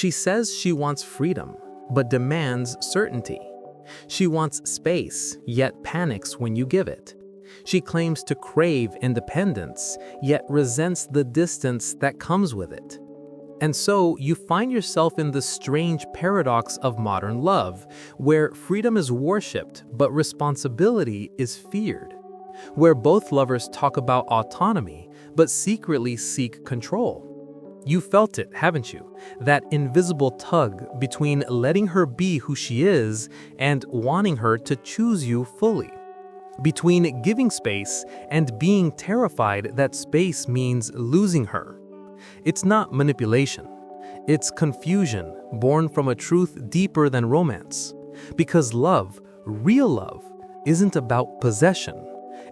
She says she wants freedom, but demands certainty. She wants space, yet panics when you give it. She claims to crave independence, yet resents the distance that comes with it. And so you find yourself in the strange paradox of modern love, where freedom is worshipped, but responsibility is feared. Where both lovers talk about autonomy, but secretly seek control. You felt it, haven't you? That invisible tug between letting her be who she is and wanting her to choose you fully. Between giving space and being terrified that space means losing her. It's not manipulation. It's confusion born from a truth deeper than romance. Because love, real love, isn't about possession.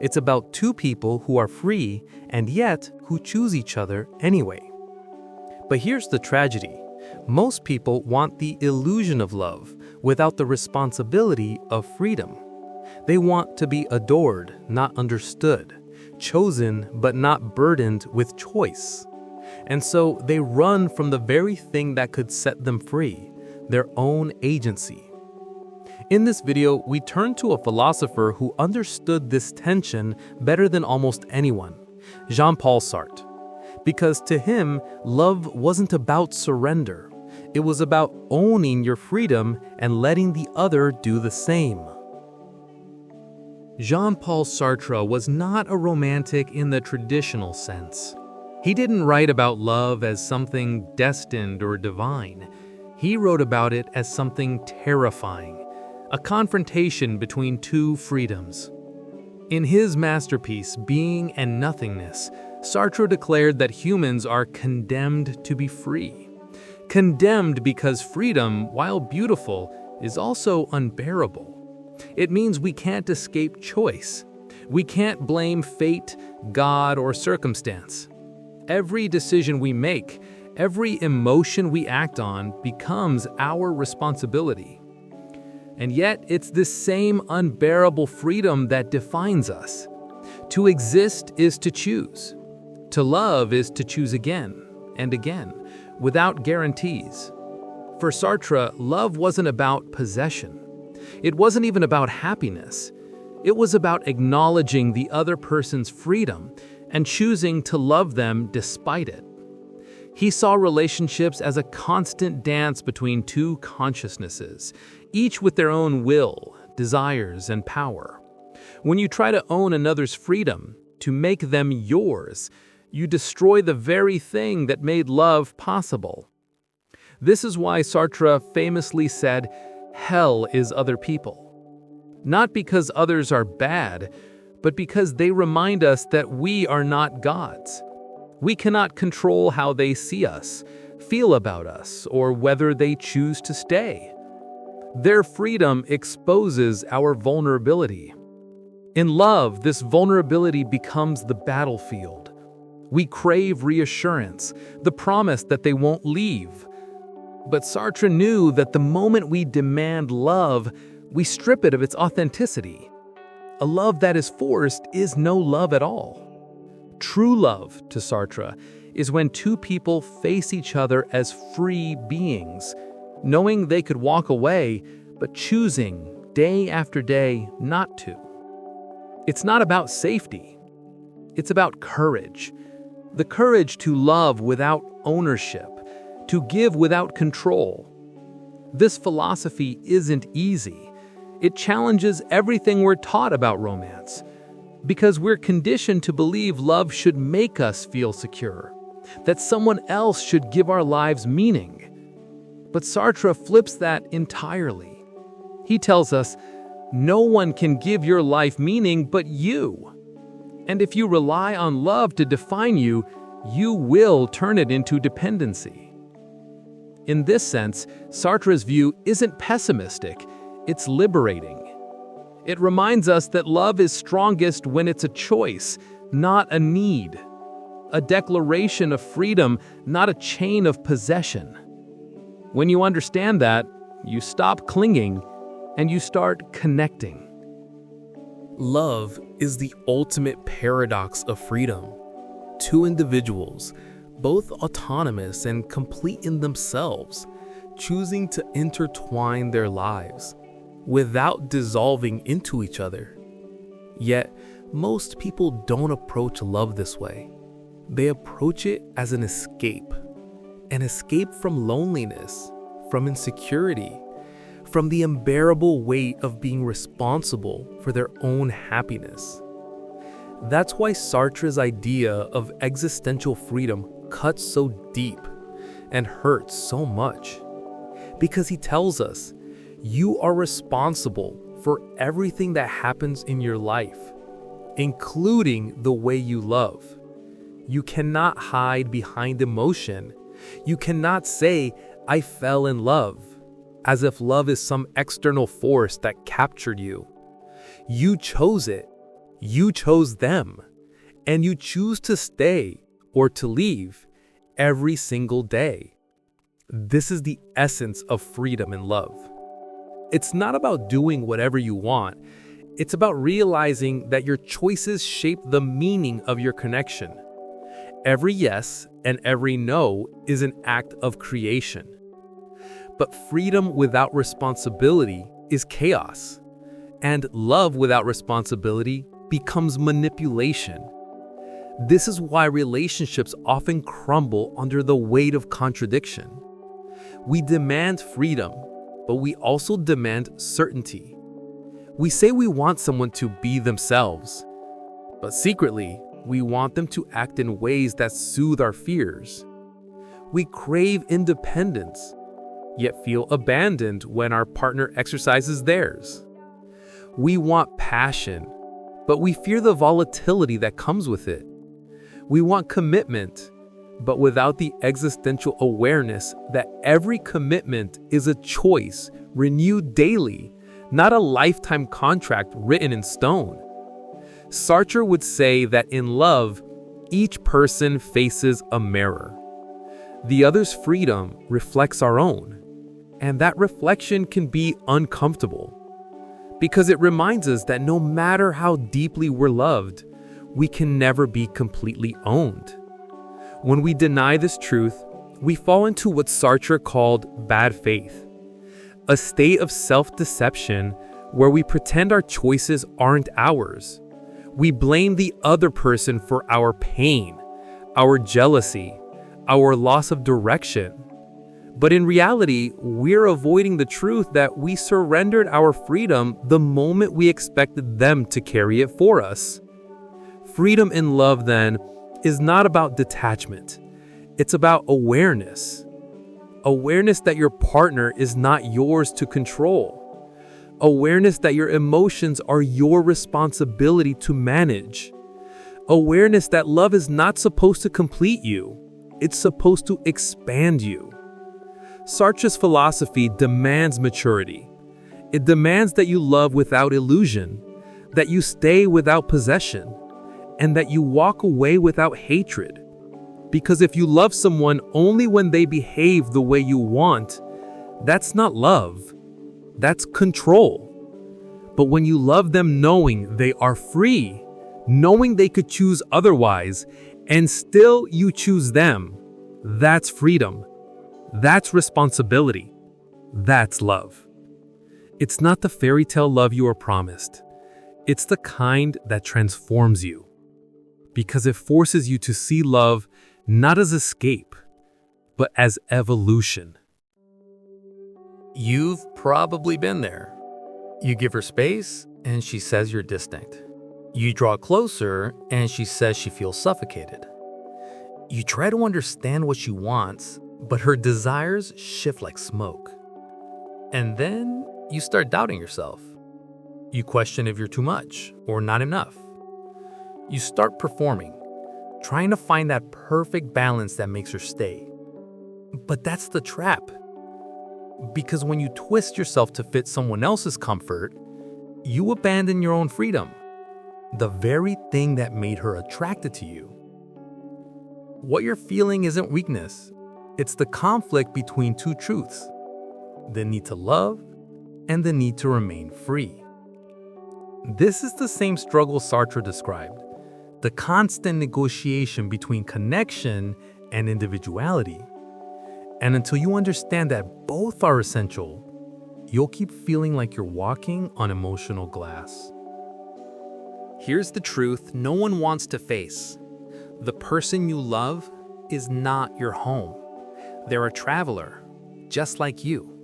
It's about two people who are free and yet who choose each other anyway. But here's the tragedy. Most people want the illusion of love without the responsibility of freedom. They want to be adored, not understood, chosen but not burdened with choice. And so they run from the very thing that could set them free, their own agency. In this video, we turn to a philosopher who understood this tension better than almost anyone, Jean-Paul Sartre. Because to him, love wasn't about surrender. It was about owning your freedom and letting the other do the same. Jean-Paul Sartre was not a romantic in the traditional sense. He didn't write about love as something destined or divine. He wrote about it as something terrifying, a confrontation between two freedoms. In his masterpiece, Being and Nothingness, Sartre declared that humans are condemned to be free. Condemned because freedom, while beautiful, is also unbearable. It means we can't escape choice. We can't blame fate, God, or circumstance. Every decision we make, every emotion we act on becomes our responsibility. And yet, it's this same unbearable freedom that defines us. To exist is to choose. To love is to choose again and again, without guarantees. For Sartre, love wasn't about possession. It wasn't even about happiness. It was about acknowledging the other person's freedom and choosing to love them despite it. He saw relationships as a constant dance between two consciousnesses, each with their own will, desires, and power. When you try to own another's freedom, to make them yours, you destroy the very thing that made love possible. This is why Sartre famously said, "Hell is other people." Not because others are bad, but because they remind us that we are not gods. We cannot control how they see us, feel about us, or whether they choose to stay. Their freedom exposes our vulnerability. In love, this vulnerability becomes the battlefield. We crave reassurance, the promise that they won't leave. But Sartre knew that the moment we demand love, we strip it of its authenticity. A love that is forced is no love at all. True love, to Sartre, is when two people face each other as free beings, knowing they could walk away, but choosing, day after day, not to. It's not about safety. It's about courage. The courage to love without ownership, to give without control. This philosophy isn't easy. It challenges everything we're taught about romance, because we're conditioned to believe love should make us feel secure, that someone else should give our lives meaning. But Sartre flips that entirely. He tells us, no one can give your life meaning but you. And if you rely on love to define you, you will turn it into dependency. In this sense, Sartre's view isn't pessimistic, it's liberating. It reminds us that love is strongest when it's a choice, not a need. A declaration of freedom, not a chain of possession. When you understand that, you stop clinging and you start connecting. Love is the ultimate paradox of freedom. Two individuals, both autonomous and complete in themselves, choosing to intertwine their lives without dissolving into each other. Yet, most people don't approach love this way. They approach it as an escape from loneliness, from insecurity, from the unbearable weight of being responsible for their own happiness. That's why Sartre's idea of existential freedom cuts so deep and hurts so much. Because he tells us, you are responsible for everything that happens in your life, including the way you love. You cannot hide behind emotion. You cannot say, I fell in love, as if love is some external force that captured you. You chose it. You chose them. And you choose to stay or to leave every single day. This is the essence of freedom in love. It's not about doing whatever you want. It's about realizing that your choices shape the meaning of your connection. Every yes and every no is an act of creation. But freedom without responsibility is chaos. And love without responsibility becomes manipulation. This is why relationships often crumble under the weight of contradiction. We demand freedom, but we also demand certainty. We say we want someone to be themselves, but secretly, we want them to act in ways that soothe our fears. We crave independence, yet feel abandoned when our partner exercises theirs. We want passion, but we fear the volatility that comes with it. We want commitment, but without the existential awareness that every commitment is a choice renewed daily, not a lifetime contract written in stone. Sartre would say that in love, each person faces a mirror. The other's freedom reflects our own, and that reflection can be uncomfortable because it reminds us that no matter how deeply we're loved, we can never be completely owned. When we deny this truth, we fall into what Sartre called bad faith, a state of self-deception where we pretend our choices aren't ours. We blame the other person for our pain, our jealousy, our loss of direction. But in reality, we're avoiding the truth that we surrendered our freedom the moment we expected them to carry it for us. Freedom in love, then, is not about detachment. It's about awareness. Awareness that your partner is not yours to control. Awareness that your emotions are your responsibility to manage. Awareness that love is not supposed to complete you. It's supposed to expand you. Sartre's philosophy demands maturity. It demands that you love without illusion, that you stay without possession, and that you walk away without hatred. Because if you love someone only when they behave the way you want, that's not love. That's control. But when you love them knowing they are free, knowing they could choose otherwise, and still you choose them, that's freedom. That's responsibility. That's love. It's not the fairy tale love you are promised. It's the kind that transforms you. Because it forces you to see love not as escape, but as evolution. You've probably been there. You give her space, and she says you're distant. You draw closer, and she says she feels suffocated. You try to understand what she wants, but her desires shift like smoke. And then you start doubting yourself. You question if you're too much or not enough. You start performing, trying to find that perfect balance that makes her stay. But that's the trap. Because when you twist yourself to fit someone else's comfort, you abandon your own freedom, the very thing that made her attracted to you. What you're feeling isn't weakness. It's the conflict between two truths, the need to love and the need to remain free. This is the same struggle Sartre described, the constant negotiation between connection and individuality. And until you understand that both are essential, you'll keep feeling like you're walking on emotional glass. Here's the truth no one wants to face. The person you love is not your home. They're a traveler, just like you.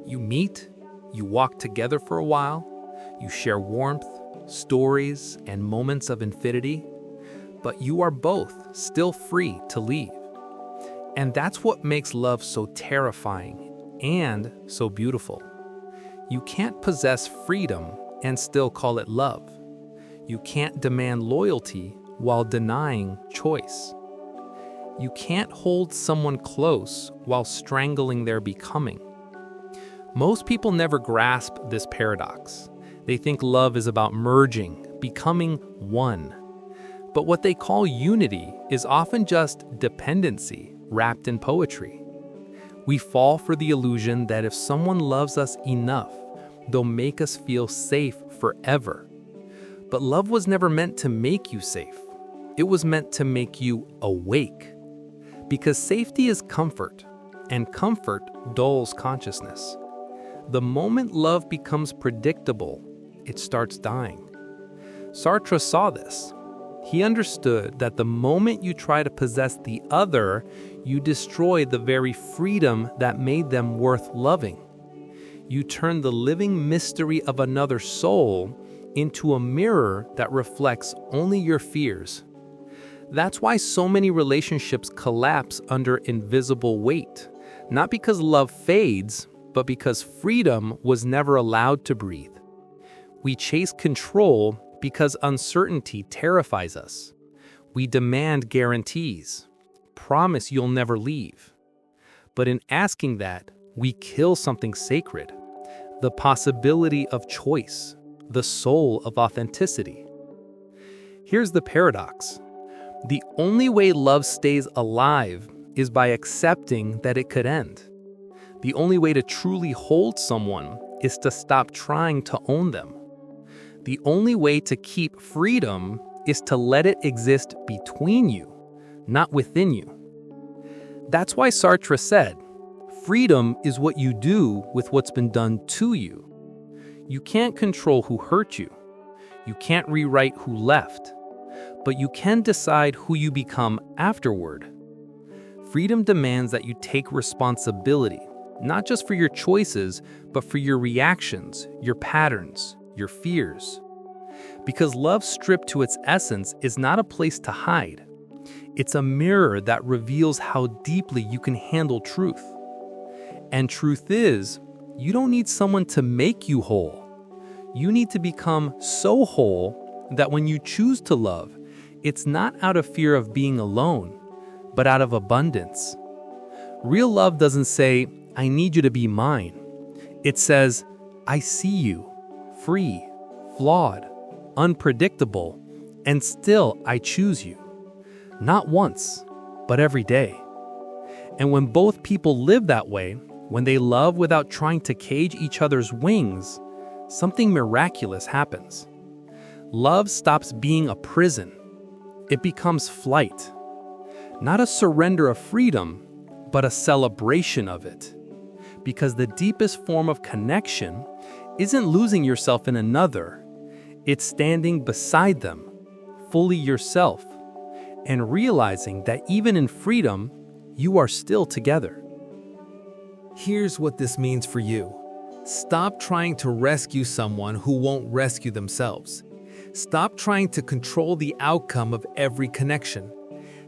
You meet, you walk together for a while, you share warmth, stories, and moments of infinity, but you are both still free to leave. And that's what makes love so terrifying and so beautiful. You can't possess freedom and still call it love. You can't demand loyalty while denying choice. You can't hold someone close while strangling their becoming. Most people never grasp this paradox. They think love is about merging, becoming one. But what they call unity is often just dependency wrapped in poetry. We fall for the illusion that if someone loves us enough, they'll make us feel safe forever. But love was never meant to make you safe. It was meant to make you awake. Because safety is comfort, and comfort dulls consciousness. The moment love becomes predictable, it starts dying. Sartre saw this. He understood that the moment you try to possess the other, you destroy the very freedom that made them worth loving. You turn the living mystery of another soul into a mirror that reflects only your fears. That's why so many relationships collapse under invisible weight, not because love fades, but because freedom was never allowed to breathe. We chase control because uncertainty terrifies us. We demand guarantees, promise you'll never leave. But in asking that, we kill something sacred, the possibility of choice, the soul of authenticity. Here's the paradox. The only way love stays alive is by accepting that it could end. The only way to truly hold someone is to stop trying to own them. The only way to keep freedom is to let it exist between you, not within you. That's why Sartre said, freedom is what you do with what's been done to you. You can't control who hurt you. You can't rewrite who left. But you can decide who you become afterward. Freedom demands that you take responsibility, not just for your choices, but for your reactions, your patterns, your fears. Because love stripped to its essence is not a place to hide. It's a mirror that reveals how deeply you can handle truth. And truth is, you don't need someone to make you whole. You need to become so whole that when you choose to love, it's not out of fear of being alone, but out of abundance. Real love doesn't say, I need you to be mine. It says, I see you, free, flawed, unpredictable, and still I choose you. Not once, but every day. And when both people live that way, when they love without trying to cage each other's wings, something miraculous happens. Love stops being a prison. It becomes flight. Not a surrender of freedom, but a celebration of it. Because the deepest form of connection isn't losing yourself in another. It's standing beside them, fully yourself, and realizing that even in freedom, you are still together. Here's what this means for you. Stop trying to rescue someone who won't rescue themselves. Stop trying to control the outcome of every connection.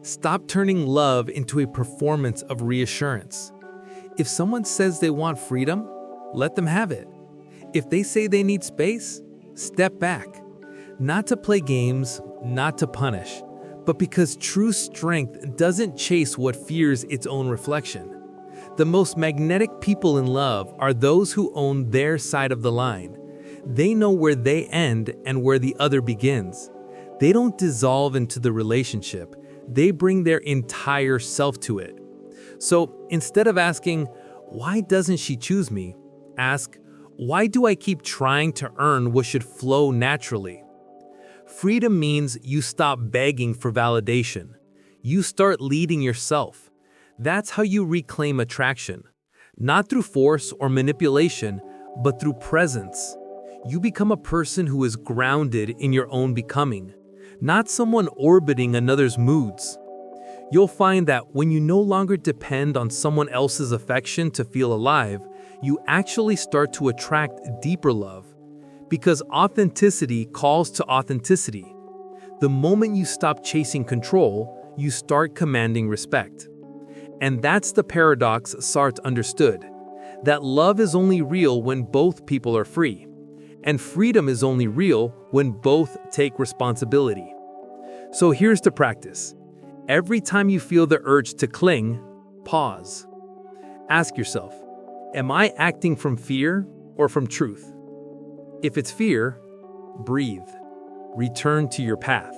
Stop turning love into a performance of reassurance. If someone says they want freedom, let them have it. If they say they need space, step back. Not to play games, not to punish, but because true strength doesn't chase what fears its own reflection. The most magnetic people in love are those who own their side of the line. They know where they end and where the other begins. They don't dissolve into the relationship. They bring their entire self to it. So instead of asking, why doesn't she choose me? Ask, why do I keep trying to earn what should flow naturally? Freedom means you stop begging for validation. You start leading yourself. That's how you reclaim attraction. Not through force or manipulation, but through presence. You become a person who is grounded in your own becoming, not someone orbiting another's moods. You'll find that when you no longer depend on someone else's affection to feel alive, you actually start to attract deeper love. Because authenticity calls to authenticity. The moment you stop chasing control, you start commanding respect. And that's the paradox Sartre understood, that love is only real when both people are free, and freedom is only real when both take responsibility. So here's the practice. Every time you feel the urge to cling, pause. Ask yourself, am I acting from fear or from truth? If it's fear, breathe. Return to your path.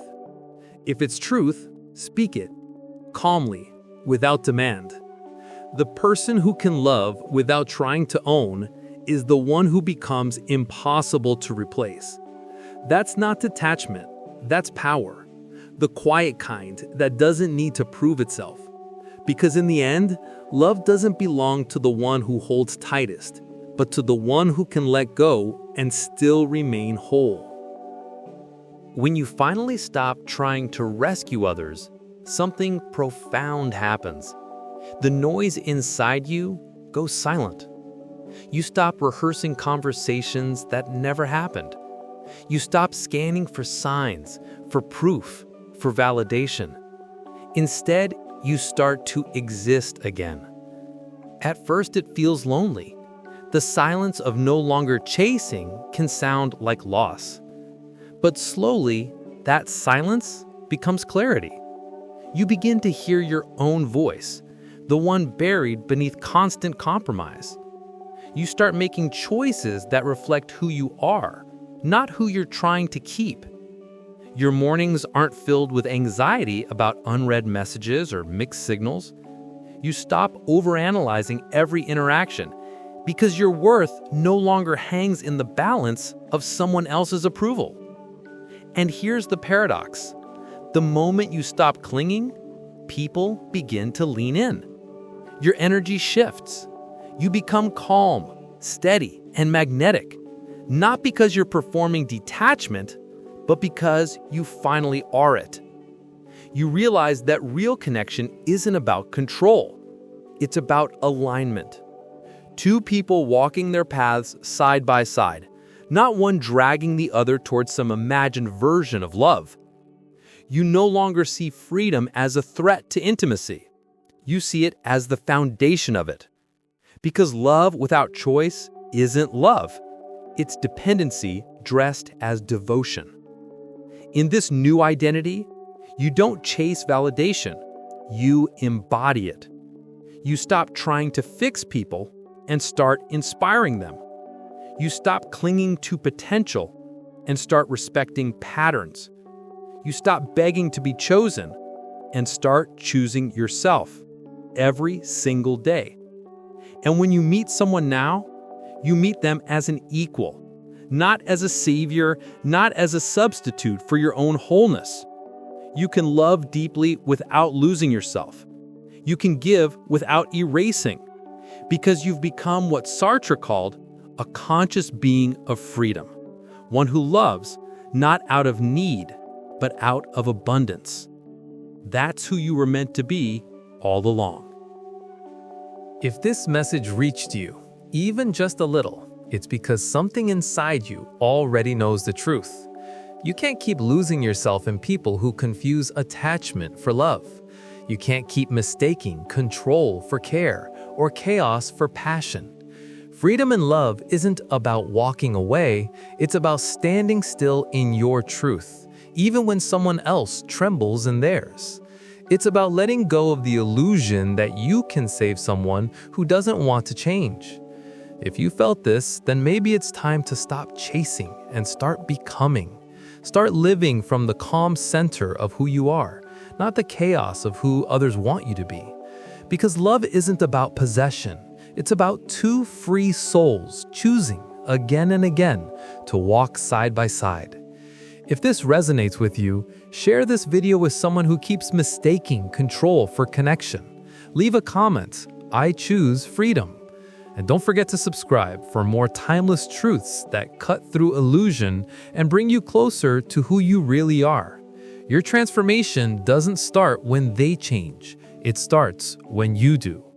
If it's truth, speak it, calmly, without demand. The person who can love without trying to own is the one who becomes impossible to replace. That's not detachment, that's power. The quiet kind that doesn't need to prove itself. Because in the end, love doesn't belong to the one who holds tightest, but to the one who can let go and still remain whole. When you finally stop trying to rescue others, something profound happens. The noise inside you goes silent. You stop rehearsing conversations that never happened. You stop scanning for signs, for proof, for validation. Instead, you start to exist again. At first, it feels lonely. The silence of no longer chasing can sound like loss. But slowly, that silence becomes clarity. You begin to hear your own voice, the one buried beneath constant compromise. You start making choices that reflect who you are, not who you're trying to keep. Your mornings aren't filled with anxiety about unread messages or mixed signals. You stop overanalyzing every interaction because your worth no longer hangs in the balance of someone else's approval. And here's the paradox. The moment you stop clinging, people begin to lean in. Your energy shifts. You become calm, steady, and magnetic, not because you're performing detachment, but because you finally are it. You realize that real connection isn't about control. It's about alignment. Two people walking their paths side by side, not one dragging the other towards some imagined version of love. You no longer see freedom as a threat to intimacy. You see it as the foundation of it. Because love without choice isn't love. It's dependency dressed as devotion. In this new identity, you don't chase validation. You embody it. You stop trying to fix people and start inspiring them. You stop clinging to potential and start respecting patterns. You stop begging to be chosen and start choosing yourself every single day. And when you meet someone now, you meet them as an equal, not as a savior, not as a substitute for your own wholeness. You can love deeply without losing yourself. You can give without erasing, because you've become what Sartre called a conscious being of freedom, one who loves not out of need, but out of abundance. That's who you were meant to be all along. If this message reached you, even just a little, it's because something inside you already knows the truth. You can't keep losing yourself in people who confuse attachment for love. You can't keep mistaking control for care or chaos for passion. Freedom and love isn't about walking away, it's about standing still in your truth, even when someone else trembles in theirs. It's about letting go of the illusion that you can save someone who doesn't want to change. If you felt this, then maybe it's time to stop chasing and start becoming. Start living from the calm center of who you are, not the chaos of who others want you to be. Because love isn't about possession. It's about two free souls choosing again and again to walk side by side. If this resonates with you, share this video with someone who keeps mistaking control for connection. leave a comment. I choose freedom. And don't forget to subscribe for more timeless truths that cut through illusion and bring you closer to who you really are. Your transformation doesn't start when they change. It starts when you do.